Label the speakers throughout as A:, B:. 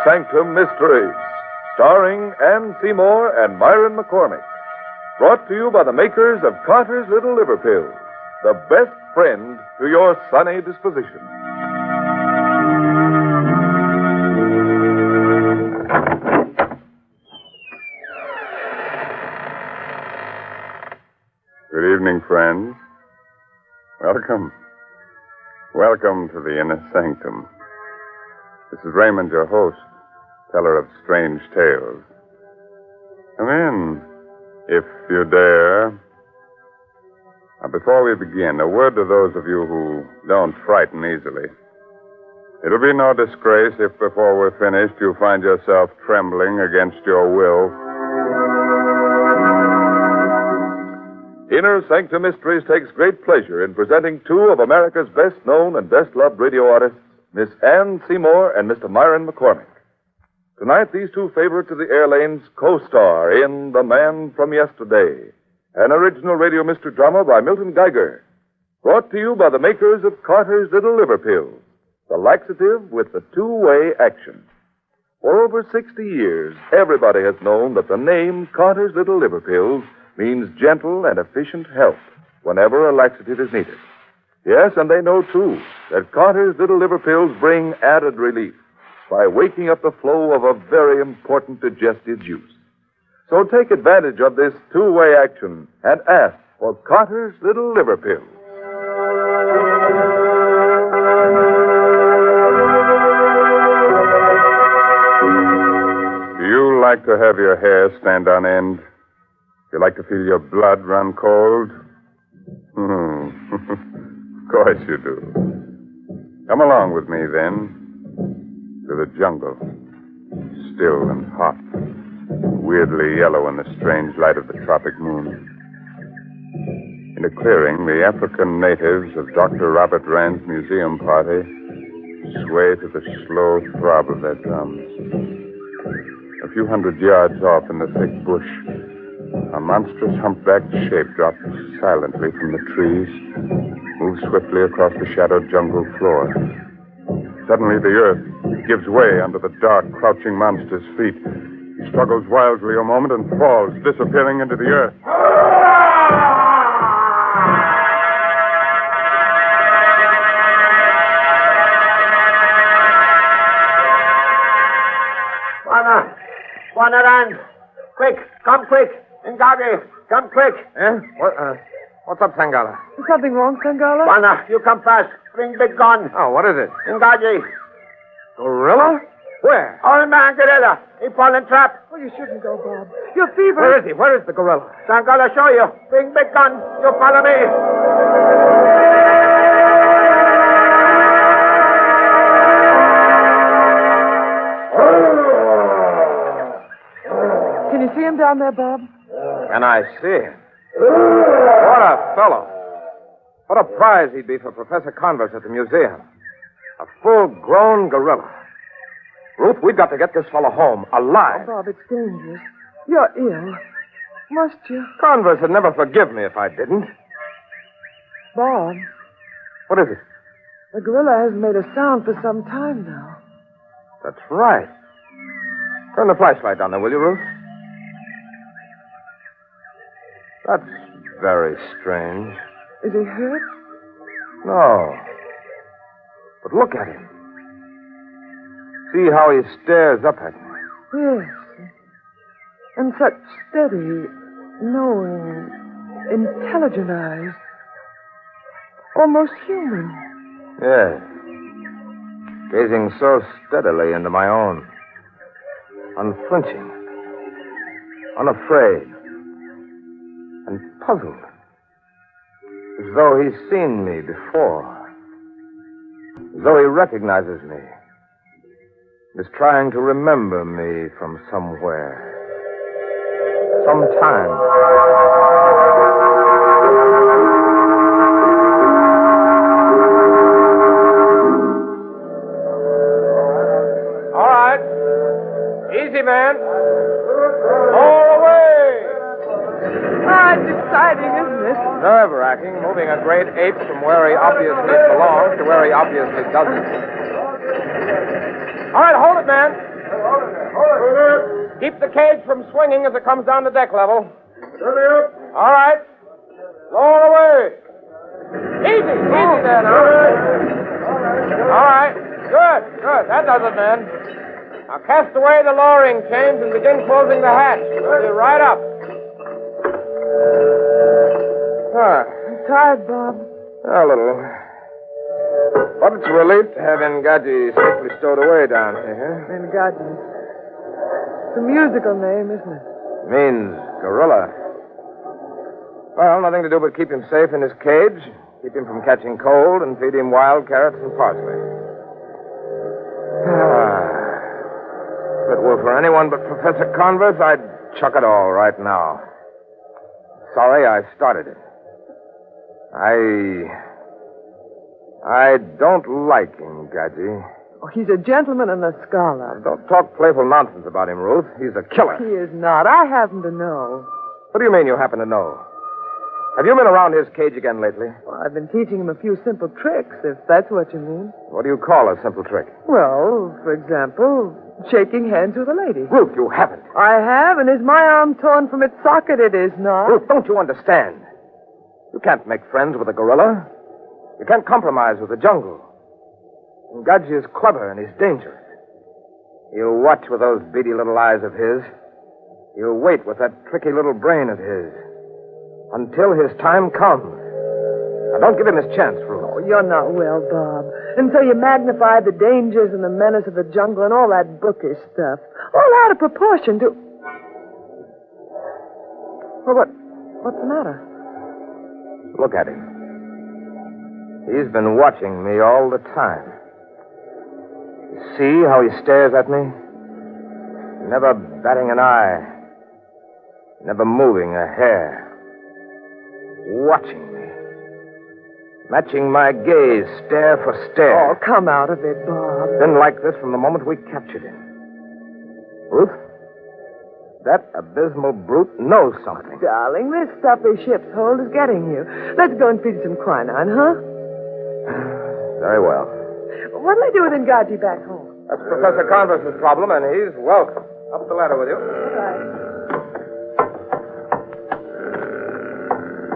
A: Sanctum Mysteries, starring Ann Seymour and Myron McCormick. Brought to you by the makers of Carter's Little Liver Pills, the best friend to your sunny disposition.
B: Good evening, friends. Welcome to the Inner Sanctum. This is Raymond, your host, teller of strange tales. Come in, if you dare. Now, before we begin, a word to those of you who don't frighten easily. It'll be no disgrace if before we're finished you find yourself trembling against your will.
A: Inner Sanctum Mysteries takes great pleasure in presenting two of America's best-known and best-loved radio artists, Miss Ann Seymour and Mr. Myron McCormick. Tonight, these two favorites of the air lanes co-star in The Man from Yesterday, an original radio mystery drama by Milton Geiger, brought to you by the makers of Carter's Little Liver Pills, the laxative with the two-way action. For over 60 years, everybody has known that the name Carter's Little Liver Pills means gentle and efficient help whenever a laxative is needed. Yes, and they know, too, that Carter's Little Liver Pills bring added relief by waking up the flow of a very important digestive juice. So take advantage of this two-way action and ask for Carter's Little Liver Pills.
B: Do you like to have your hair stand on end? You like to feel your blood run cold? Of course you do. Come along with me, then, to the jungle. Still and hot, weirdly yellow in the strange light of the tropic moon. In a clearing, the African natives of Dr. Robert Rand's museum party sway to the slow throb of their drums. A few hundred yards off in the thick bush, a monstrous humpbacked shape drops silently from the trees, moves swiftly across the shadowed jungle floor. Suddenly, the earth gives way under the dark, crouching monster's feet. He struggles wildly a moment and falls, disappearing into the earth.
C: Ran. Quick, come quick. Ngagi, come quick.
D: Eh? What's up, Sangala?
E: Is something wrong, Sangala?
C: Wana, you come fast. Bring big gun.
D: Oh, what is it?
C: Ngagi.
D: Gorilla? Where?
C: Old man gorilla. He fall in trap.
E: Oh, you shouldn't go, Bob. You're feverish.
D: Where is he? Where is the gorilla?
C: Sangala show you. Bring big gun. You follow me.
E: Can you see him down there, Bob?
D: And I see him. What a fellow. What a prize he'd be for Professor Converse at the museum. A full-grown gorilla. Ruth, we've got to get this fellow home, alive.
E: Oh, Bob, it's dangerous. You're ill. Must you?
D: Converse would never forgive me if I didn't.
E: Bob,
D: What is it?
E: the gorilla hasn't made a sound for some time now.
D: That's right. Turn the flashlight down there, will you, Ruth? That's very strange.
E: Is he hurt?
D: No. But look at him. See how he stares up at me.
E: Yes. And such steady, knowing, intelligent eyes. Almost human.
D: Yes. Gazing so steadily into my own. Unflinching. Unafraid. And puzzled. As though he's seen me before. As though he recognizes me. Is trying to remember me from somewhere. Sometime. All right. Easy, man. All the way.
E: Ah, it's exciting, isn't it?
D: Nerve-wracking, moving a great ape from where he obviously belongs to where he obviously doesn't. All right, hold it, man.
C: Keep the cage from swinging as it comes down to deck level. All right. Lower away. Easy there now. All right. Good. That does it, men. Now cast away the lowering chains and begin closing the hatch. We'll be right up.
E: I'm tired, Bob.
D: A little. But it's a relief to have Engadji safely stowed away down here.
E: Engadji. It's a musical name, isn't it?
D: Means gorilla. Well, nothing to do but keep him safe in his cage, keep him from catching cold, and feed him wild carrots and parsley. If it were for anyone but Professor Converse, I'd chuck it all right now. Sorry I started it. I don't like Engadji.
E: Oh, he's a gentleman and a scholar.
D: Don't talk playful nonsense about him, Ruth. He's a killer.
E: He is not. I happen to know.
D: What do you mean you happen to know? Have you been around his cage again lately?
E: Well, I've been teaching him a few simple tricks, if that's what you mean.
D: What do you call a simple trick?
E: Well, for example, shaking hands with a lady.
D: Ruth, you haven't.
E: I have, and is my arm torn from its socket? It is not.
D: Ruth, don't you understand? You can't make friends with a gorilla. You can't compromise with the jungle. Engadji is clever and he's dangerous. He'll watch with those beady little eyes of his. He'll wait with that tricky little brain of his. Until his time comes. Now, don't give him his chance, Ruth.
E: Oh, you're not well, Bob. And so you magnify the dangers and the menace of the jungle and all that bookish stuff. All out of proportion to... Well, what's the matter?
D: Look at him. He's been watching me all the time. You see how he stares at me? Never batting an eye. Never moving a hair. Watching me. Matching my gaze, stare for stare.
E: Oh, come out of it, Bob.
D: Been like this from the moment we captured him. Ruth, that abysmal brute knows something.
E: Darling, this stuffy ship's hold is getting you. Let's go and feed some quinine, huh?
D: Very well.
E: What'll I do with Engadji back home?
D: That's Professor Converse's problem, and he's welcome. Up the ladder with you.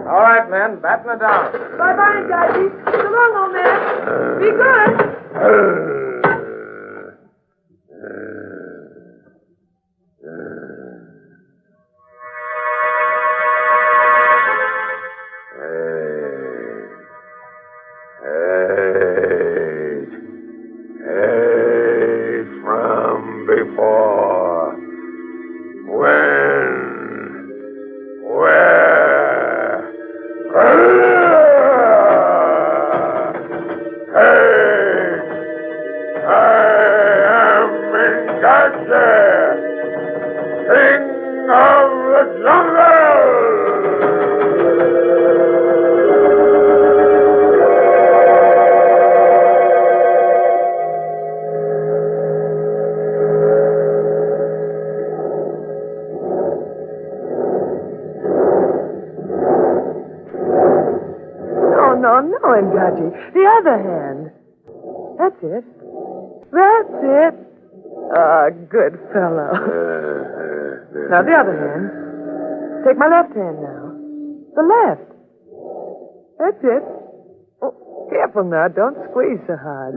D: All right, men, batten it down.
E: Bye-bye, Engadji. So long, old man. Be good. No, Engadji. The other hand. That's it. That's it. Ah, good fellow. Now, the other hand. Take my left hand now. The left. That's it. Oh, careful now. Don't squeeze so hard.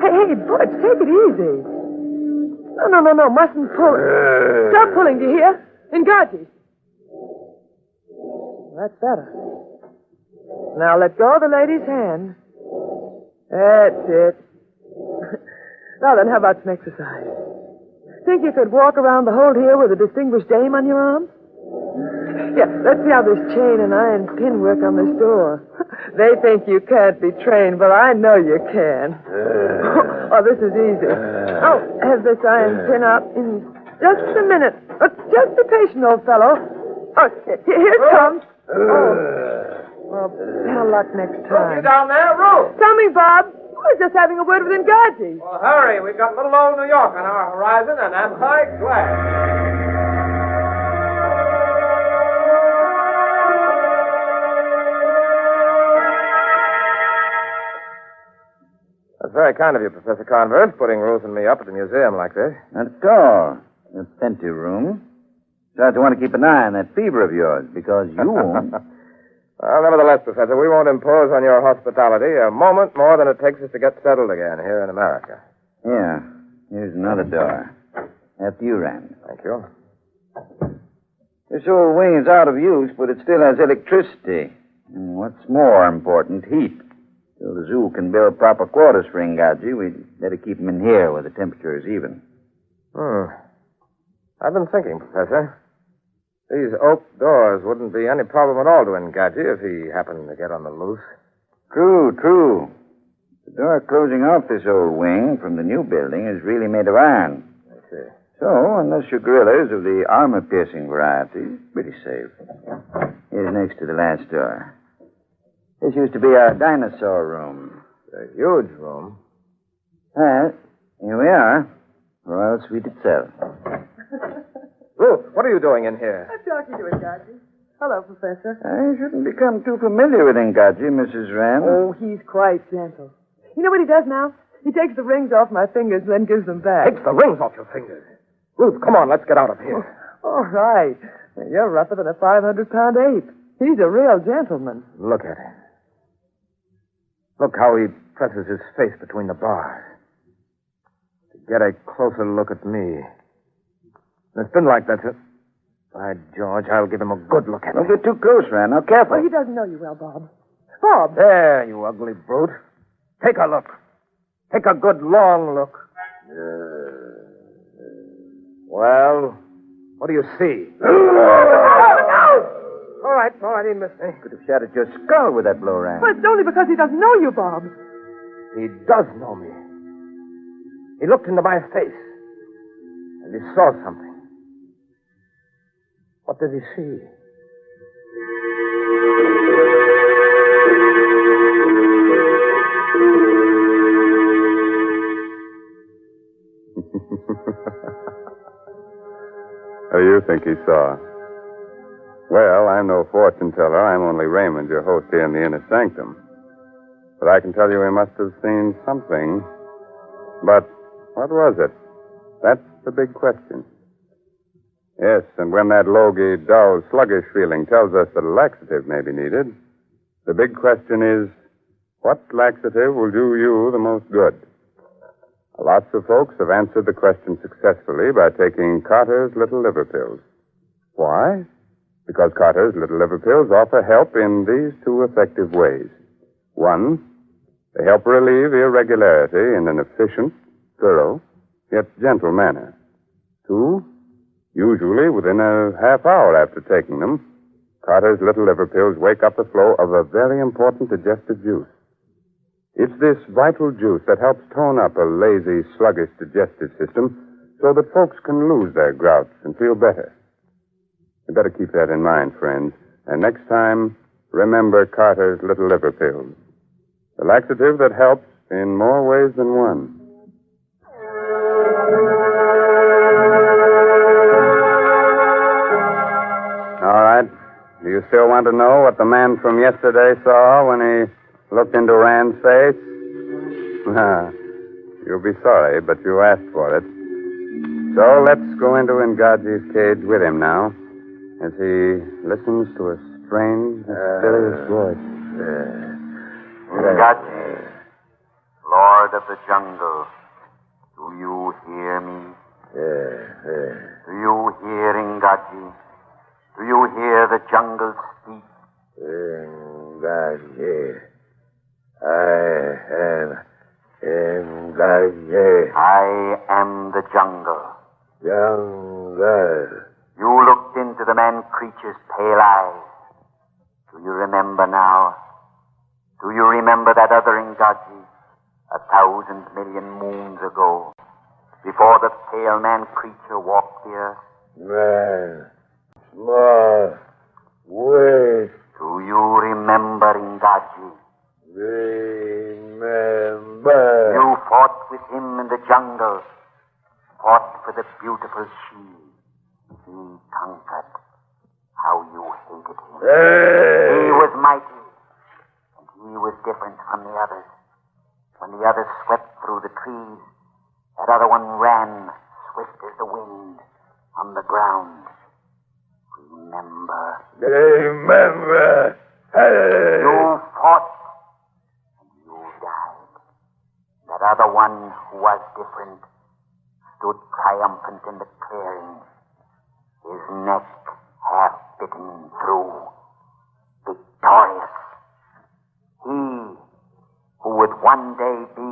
E: Hey, Butch, take it easy. No. Mustn't pull. Stop pulling, do you hear? Engadji. That's better. Now let go of the lady's hand. That's it. Now then, how about some exercise? Think you could walk around the hold here with a distinguished dame on your arm? Yeah, let's see how this chain and iron pin work on this door. They think you can't be trained, but I know you can. Oh, this is easy. Oh, have this iron pin up in just a minute. Oh, just be patient, old fellow. Oh, here it comes. Oh. Well, better luck next time.
C: You down there, Ruth?
E: Coming, Bob. I was just having a word with Engadji.
C: Well, hurry. We've got little old New York on our horizon, and I'm quite glad.
D: That's very kind of you, Professor Converse, putting Ruth and me up at the museum like this.
B: Not at all.
F: a plenty room. Besides, I want to keep an eye on that fever of yours, because you won't.
C: Well, nevertheless, Professor, we won't impose on your hospitality a moment more than it takes us to get settled again here in America.
F: Yeah. Here's another door. After you, Rand.
C: Thank you.
F: This old wing is out of use, but it still has electricity. And what's more important, heat. So the zoo can build proper quarters for Engadji, we'd better keep him in here where the temperature is even.
C: I've been thinking, Professor. These oak doors wouldn't be any problem at all to Engadji if he happened to get on the loose.
F: True. The door closing off this old wing from the new building is really made of iron.
C: I see.
F: So, unless your gorilla is of the armor-piercing variety, pretty safe. Here's next to the last door. This used to be our dinosaur room.
C: A huge room.
F: Well, here we are. Royal Suite itself.
C: Ruth, what are you doing in here?
E: I'm talking to Engadji. Hello, Professor.
F: I shouldn't become too familiar with Engadji, Mrs. Rand.
E: Oh, he's quite gentle. You know what he does now? He takes the rings off my fingers and then gives them back.
C: Takes the rings off your fingers. Ruth, come on, let's get out of here.
E: All right. You're rougher than a 500-pound ape. He's a real gentleman.
C: Look at him. Look how he presses his face between the bars. To get a closer look at me. It's been like that. By George, I'll give him a good look at
F: Don't
C: me.
F: get too close, Rand. Now, careful.
E: Well, he doesn't know you well, Bob. Bob!
C: There, you ugly brute. Take a look. Take a good long look. Well, what do you see? All right, he missed me.
F: Could have shattered your skull with that blow, Rand.
E: But it's only because he doesn't know you, Bob.
C: He does know me. He looked into my face, and he saw something. What did he see?
B: What do you think he saw? Well, I'm no fortune teller. I'm only Raymond, your host here in the inner sanctum. But I can tell you he must have seen something. But what was it? That's the big question. Yes, and when that logy, dull, sluggish feeling tells us that a laxative may be needed, the big question is, what laxative will do you the most good? Lots of folks have answered the question successfully by taking Carter's Little Liver Pills. Why? Because Carter's Little Liver Pills offer help in these two effective ways. One, they help relieve irregularity in an efficient, thorough, yet gentle manner. Two, usually within a half hour after taking them, Carter's Little Liver Pills wake up the flow of a very important digestive juice. It's this vital juice that helps tone up a lazy, sluggish digestive system so that folks can lose their grouts and feel better. You better keep that in mind, friends. And next time, remember Carter's Little Liver Pills. The laxative that helps in more ways than one. All right. Do you still want to know what the man from yesterday saw when he looked into Rand's face? You'll be sorry, but you asked for it. So let's go into Engadji's cage with him now, as he listens to a strange, mysterious voice.
G: Engadji, Lord of the Jungle, do you hear me? Do you hear, Engadji? Do you hear the jungle speak?
D: Engadji. I am Engadji.
G: I am the jungle.
D: Jungle.
G: You looked into the man-creature's pale eyes. Do you remember now? Do you remember that other Engadji 1,000 million moons ago, before the pale man-creature walked the earth?
D: Man. Small. Wait.
G: Do you remember, Engadji?
D: Remember.
G: You fought with him in the jungle, fought for the beautiful she. He conquered. How you hated him. He was mighty, and he was different from the others. When the others swept through the trees, that other one ran, swift as the wind, on the ground. Remember.
D: Remember.
G: You fought and you died. That other one who was different stood triumphant in the clearing, his neck half bitten through, victorious. He who would one day be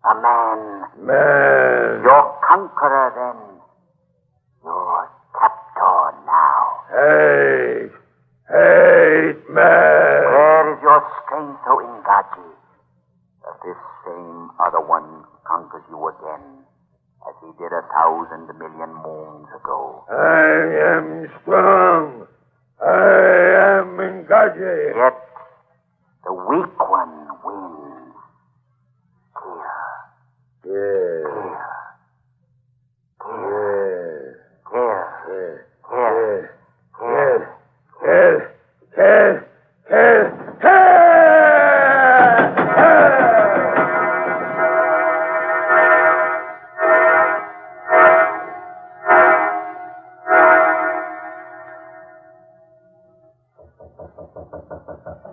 G: a man.
D: Man.
G: Your conqueror then. Your captor now.
D: Hate. Hate, man.
G: Where is your strength, O Ingaji? That this same other one conquers you again, as he did 1,000 million moons ago.
D: I am strong. I am Ingaji.
G: Yet, the weak one wins. Here.
D: Yes.
G: Here.
D: Yes.
G: Here.
D: Yes.
G: Here.
D: Yes. Yes. Yes. Yes.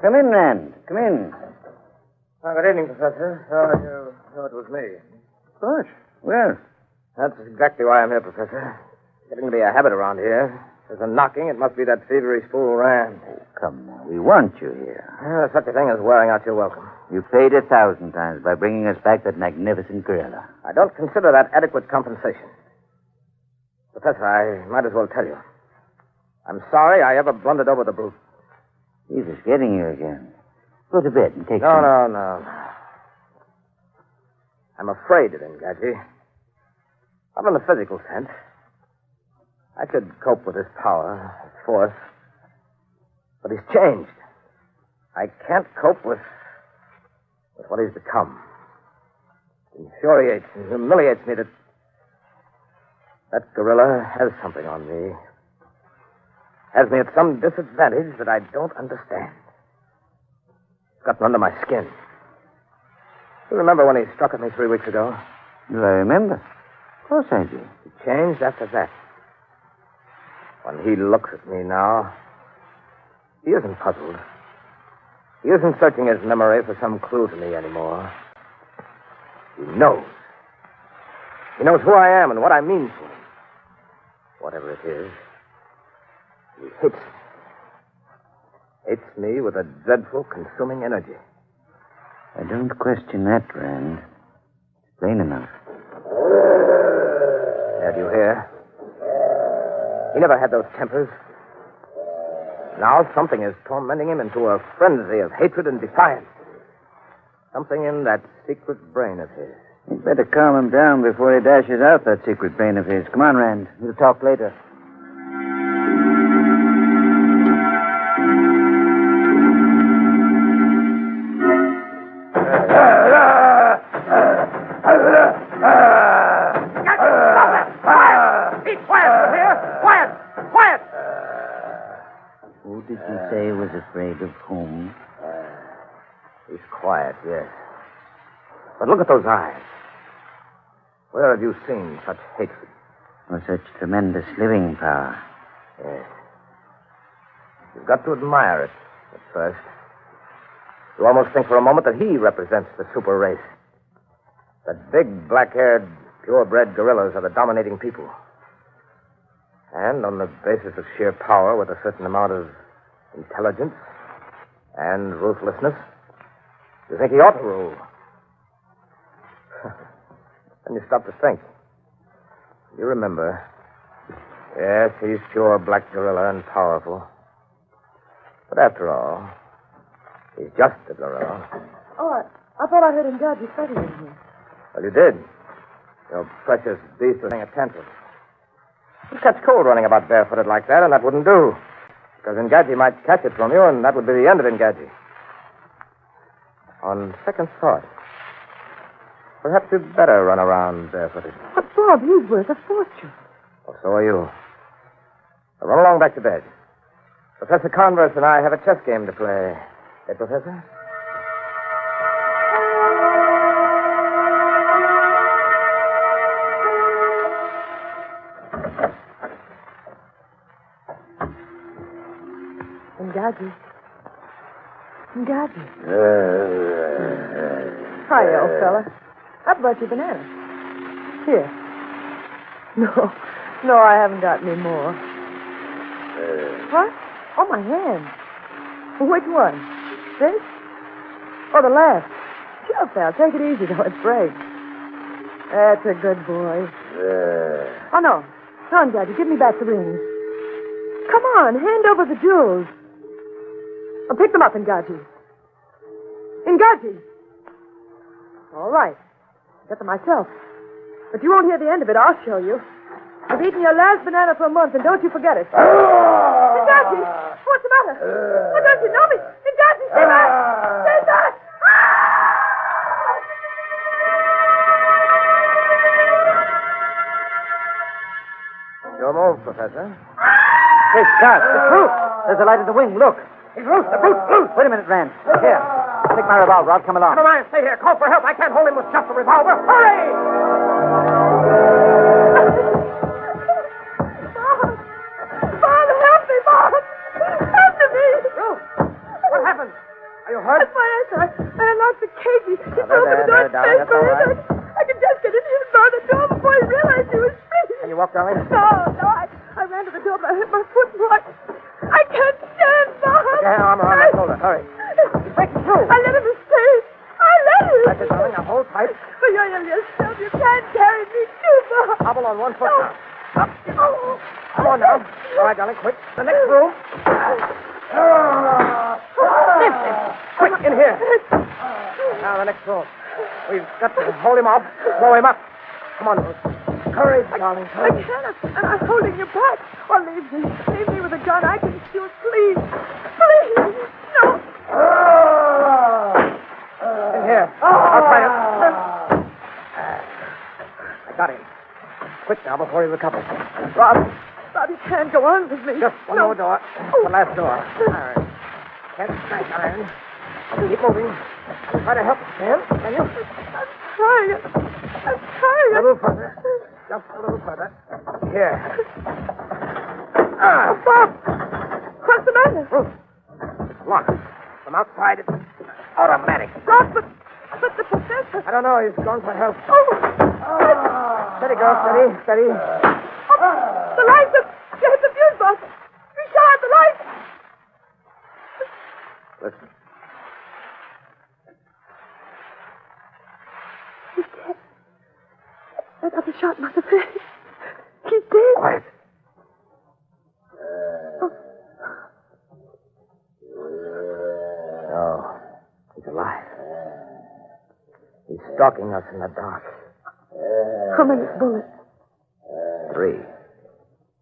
F: Come in, Rand. Come in.
E: Good evening, Professor. So you know it was me.
F: Of course. Well,
E: That's exactly why I'm here, Professor. Getting to be a habit around here. There's a knocking. It must be that feverish fool Rand.
F: come now. We want you here.
E: There's such a thing as wearing out your welcome.
F: You paid 1,000 times by bringing us back that magnificent gorilla.
E: I don't consider that adequate compensation. Professor, I might as well tell you. I'm sorry I ever blundered over the brute.
F: He's just getting you again. Go to bed and take
E: No,
F: some...
E: no. I'm afraid of him, Gadget. Not in the physical sense. I could cope with his power, his force. But he's changed. I can't cope with what he's become. It infuriates and humiliates me that gorilla has something on me. Has me at some disadvantage that I don't understand. It's gotten under my skin. You remember when he struck at me 3 weeks ago?
F: Do I remember? Of course I do.
E: He changed after that. When he looks at me now, he isn't puzzled. He isn't searching his memory for some clue to me anymore. He knows. He knows who I am and what I mean to him. Whatever it is, he hates me. Hates me with a dreadful, consuming energy.
F: I don't question that, Rand. It's plain enough.
E: Yeah, do you hear? He never had those tempers. Now something is tormenting him into a frenzy of hatred and defiance. Something in that secret brain of his.
F: You'd better calm him down before he dashes out that secret brain of his. Come on, Rand. We'll talk later. Who did you say was afraid of whom?
E: He's quiet, yes. But look at those eyes. Where have you seen such hatred?
F: Or such tremendous living power?
E: Yes. You've got to admire it at first. You almost think for a moment that he represents the super race. That big, black-haired, purebred gorillas are the dominating people. And on the basis of sheer power, with a certain amount of intelligence and ruthlessness, you think he ought to rule. Then you stop to think. You remember. Yes, he's pure black gorilla and powerful. But after all, he's just a gorilla.
H: Oh, I thought I heard him Gadget fighting in here.
E: Well, you did. Your precious beast was having a tantrum. You'd catch cold running about barefooted like that, and that wouldn't do. Because Ingaji might catch it from you, and that would be the end of Ingaji. On second thought, perhaps you'd better run around barefooted.
H: But, Bob, he's worth a fortune.
E: Well, so are you. Now run along back to bed. Professor Converse and I have a chess game to play. Hey, Professor? Ngaji. Ngaji. Hi, old fella. I brought you banana. Here. No, I haven't got any more. What? Oh, my hand. Which one? This? Oh, the left. Sure, pal. Take it easy, though. It breaks. That's a good boy. Oh, no. No, Ngaji. Give me back the rings. Come on. Hand over the jewels. Oh, pick them up, Ngaji. Ngaji. All right. Get them myself. But you won't hear the end of it. I'll show you. I've eaten your last banana for a month, and don't you forget it. Ngaji! What's the matter? Oh, don't you know me? Ngaji, stay back! Stay back!
D: Your move, Professor. Hey, Scott, it's Ruth. There's a light in the wing. Look. It's Ruth. The Ruth. Wait a minute, Rand. Here. Take my revolver. I'll come along.
C: Never mind. Stay here. Call for help. I can't hold him with just a revolver. Hurry!
E: Bob, help me, Bob! Help me!
C: Ruth, what happened? Are you hurt?
E: That's my answer. I unlocked the cage. He
D: Now,
E: opened the door.
D: darling, that's all right.
E: I could just get in here and bar the door before he realized he was free.
D: Can you walk, darling?
E: No, I ran to the door, but I hit my foot and walked. I can't stand, Bob.
D: Put your arm around that shoulder. Hurry. He's breaking through.
E: I let him escape. I let him.
D: That's it, darling. Now hold tight.
E: But you're yourself. You can't carry me too, Bob.
D: Hobble on one foot now. Up.
E: Oh.
D: Come on now. All right, darling, quick. The next room. Quick, in here. Now, the next room. We've got to hold him off, blow him up. Come on, Ruth. Courage, darling,
E: I
D: courage.
E: can't. I'm holding you back. Oh, leave me. Leave me with a gun. I can shoot. Please. Please. No.
D: In here. I'll try it. I got him. Quick now, before he recovers.
E: Bob, you can't go on with me.
D: Just one more door. The last door. Iron. Can't smash iron. Keep moving. Try to help, Sam. Can you?
E: I'm trying.
D: A little further. Just a little further. Here.
E: Oh, Bob. What's the matter?
D: Ruth. It's locked. From outside, it's automatic.
E: Bob, but the professor.
D: I don't know. He's gone for help.
E: Oh.
D: Steady, girl. Steady. Steady.
E: Oh, the lights have hit the fuse box. Richard, the lights.
D: Listen.
E: He's dead. I got the shot in my face. He's dead.
D: Quiet. No. He's alive. He's stalking us in the dark.
E: How many bullets?
D: 3.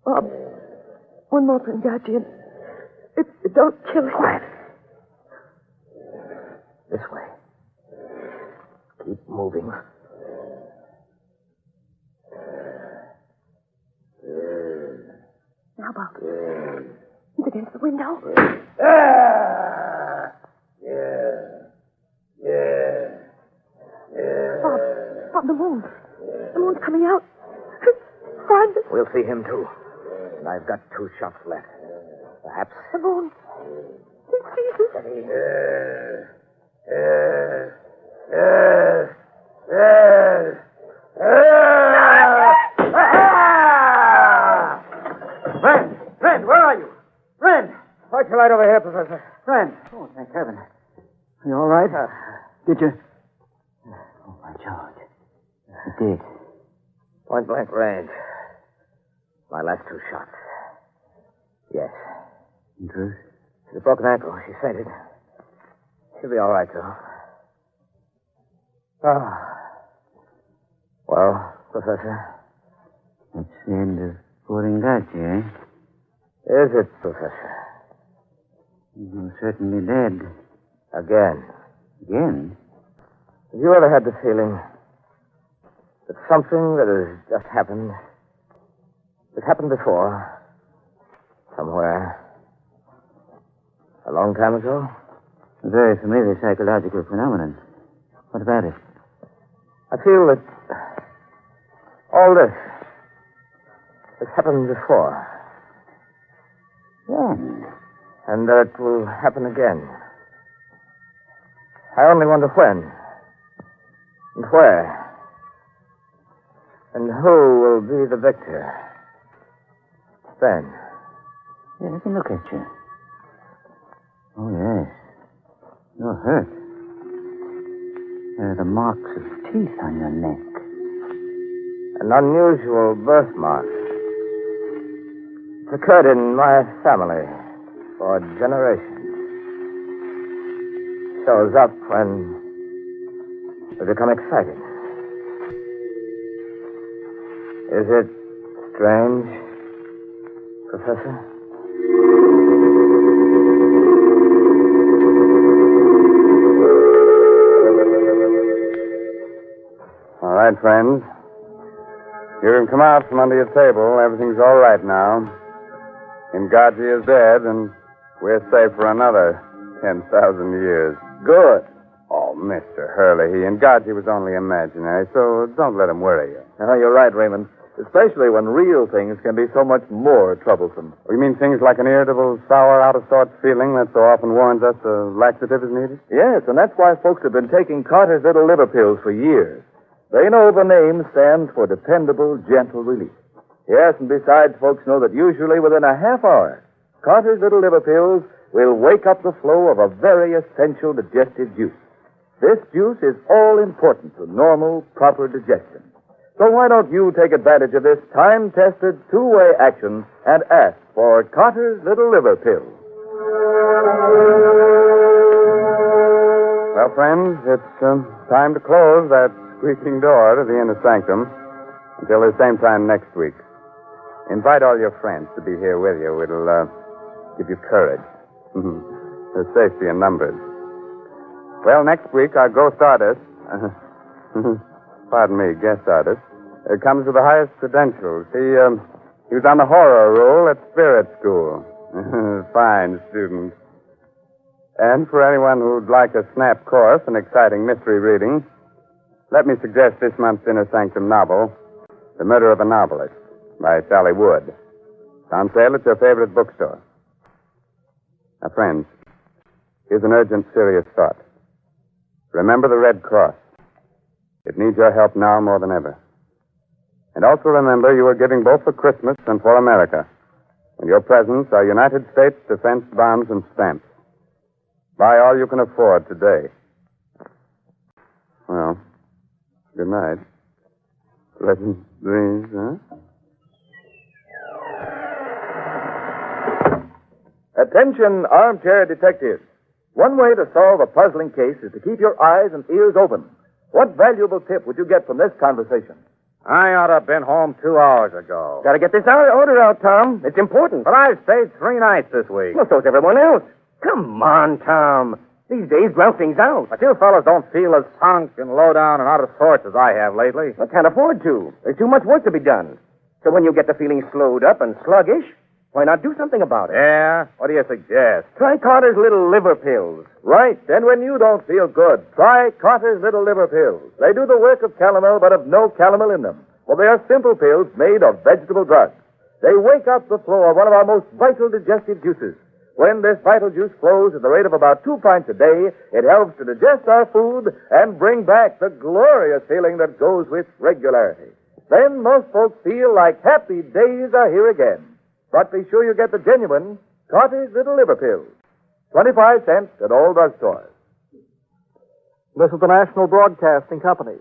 E: Bob, one more thing, Gadget. It don't kill him.
D: Quiet. This way. Keep moving.
E: Now, Bob. He's against the window. Bob, the moon. The moon's coming out. Find it.
D: We'll see him, too. And I've got 2 shots left. Perhaps.
E: The moon. He sees us.
D: Friend, where are you? Friend! Why'd you right over here, Professor? Friend. Oh, thank heaven. Are you all right? Did you? Oh, my George. You did. Point blank range. My last 2 shots. Yes. In truth? She's a broken ankle. She fainted. She'll be all right, though. Well, Professor?
F: That's the end of Poringachi, eh?
D: Is it, Professor?
F: You're certainly dead.
D: Again.
F: Again?
D: Have you ever had the feeling that something that has just happened, has happened before, somewhere, a long time ago?
F: A very familiar psychological phenomenon. What about it?
D: I feel that all this has happened before.
F: When?
D: And it will happen again. I only wonder when. And where. And who will be the victor. Then.
F: Yeah, let me look at you. Oh, yes. You're hurt. There are the marks of teeth on your neck.
D: An unusual birthmark. It's occurred in my family for generations. Shows up when we become excited. Is it strange, Professor?
B: All right, friends. You can come out from under your table. Everything's all right now. Ngaji is dead, and we're safe for another 10,000 years.
D: Good.
B: Oh, Mr. Hurley, Ngaji was only imaginary, so don't let him worry you.
A: You're right, Raymond. Especially when real things can be so much more troublesome.
B: You mean things like an irritable, sour, out-of-sorts feeling that so often warns us a laxative is needed?
A: Yes, and that's why folks have been taking Carter's Little Liver Pills for years. They know the name stands for dependable, gentle relief. Yes, and besides, folks know that usually within a half hour, Carter's Little Liver Pills will wake up the flow of a very essential digestive juice. This juice is all important to normal, proper digestion. So why don't you take advantage of this time-tested, two-way action and ask for Carter's Little Liver Pills?
B: Well, friends, it's time to close that squeaking door to the inner sanctum until the same time next week. Invite all your friends to be here with you. It'll give you courage. There's safety in numbers. Well, next week, our ghost artist, pardon me, guest artist, comes with the highest credentials. He was on the horror roll at Spirit School. Fine student. And for anyone who'd like a snap course in exciting mystery reading, let me suggest this month's Inner Sanctum novel, The Murder of a Novelist, by Sally Wood. It's on sale at your favorite bookstore. Now, friends, here's an urgent, serious thought. Remember the Red Cross. It needs your help now more than ever. And also remember you are giving both for Christmas and for America. And your presents are United States defense bonds and stamps. Buy all you can afford today. Well, good night. Pleasant dreams, huh?
A: Attention, armchair detectives. One way to solve a puzzling case is to keep your eyes and ears open. What valuable tip would you get from this conversation?
C: I ought to have been home 2 hours ago.
E: Gotta get this order out, Tom. It's important.
C: But I've stayed 3 nights this week.
E: Well, so's everyone else. Come on, Tom. These days, grout things out.
C: But you fellas don't feel as sunk and low down and out of sorts as I have lately.
E: I can't afford to. There's too much work to be done. So when you get the feeling slowed up and sluggish, why not do something about it?
C: Yeah? What do you suggest?
E: Try Carter's Little Liver Pills.
A: Right. And when you don't feel good, try Carter's Little Liver Pills. They do the work of calomel, but have no calomel in them. Well, they are simple pills made of vegetable drugs. They wake up the flow of one of our most vital digestive juices. When this vital juice flows at the rate of about 2 pints a day, it helps to digest our food and bring back the glorious feeling that goes with regularity. Then most folks feel like happy days are here again. But be sure you get the genuine Carter's Little Liver Pills. 25 cents at all drugstores.
I: This is the National Broadcasting Company.